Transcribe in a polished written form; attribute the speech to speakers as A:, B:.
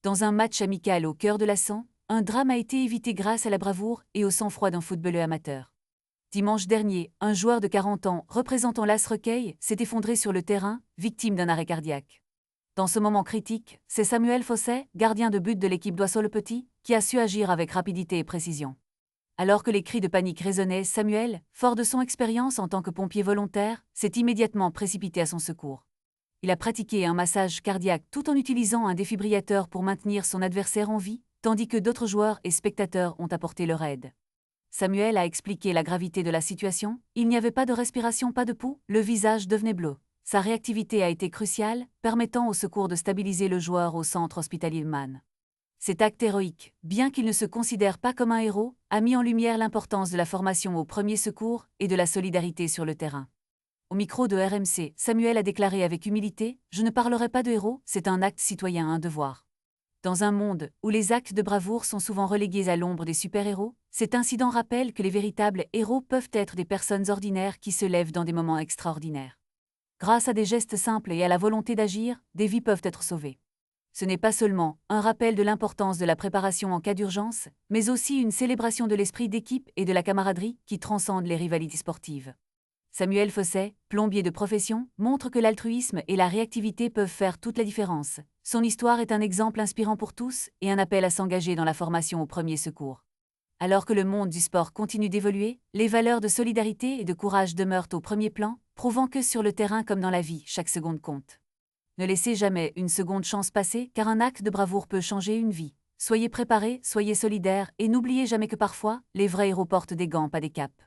A: Dans un match amical au cœur de la Sang, un drame a été évité grâce à la bravoure et au sang-froid d'un footballeur amateur. Dimanche dernier, un joueur de 40 ans représentant l'As Requeil s'est effondré sur le terrain, victime d'un arrêt cardiaque. Dans ce moment critique, c'est Samuel Fosset, gardien de but de l'équipe d'Oisseau-le-Petit, qui a su agir avec rapidité et précision. Alors que les cris de panique résonnaient, Samuel, fort de son expérience en tant que pompier volontaire, s'est immédiatement précipité à son secours. Il a pratiqué un massage cardiaque tout en utilisant un défibrillateur pour maintenir son adversaire en vie, tandis que d'autres joueurs et spectateurs ont apporté leur aide. Samuel a expliqué la gravité de la situation, il n'y avait pas de respiration, pas de pouls, le visage devenait bleu. Sa réactivité a été cruciale, permettant au secours de stabiliser le joueur au centre hospitalier de Man. Cet acte héroïque, bien qu'il ne se considère pas comme un héros, a mis en lumière l'importance de la formation au premier secours et de la solidarité sur le terrain. Au micro de RMC, Samuel a déclaré avec humilité « Je ne parlerai pas de héros, c'est un acte citoyen, un devoir ». Dans un monde où les actes de bravoure sont souvent relégués à l'ombre des super-héros, cet incident rappelle que les véritables héros peuvent être des personnes ordinaires qui se lèvent dans des moments extraordinaires. Grâce à des gestes simples et à la volonté d'agir, des vies peuvent être sauvées. Ce n'est pas seulement un rappel de l'importance de la préparation en cas d'urgence, mais aussi une célébration de l'esprit d'équipe et de la camaraderie qui transcende les rivalités sportives. Samuel Fosset, plombier de profession, montre que l'altruisme et la réactivité peuvent faire toute la différence. Son histoire est un exemple inspirant pour tous et un appel à s'engager dans la formation au premier secours. Alors que le monde du sport continue d'évoluer, les valeurs de solidarité et de courage demeurent au premier plan, prouvant que sur le terrain comme dans la vie, chaque seconde compte. Ne laissez jamais une seconde chance passer, car un acte de bravoure peut changer une vie. Soyez préparés, soyez solidaires et n'oubliez jamais que parfois, les vrais héros portent des gants, pas des capes.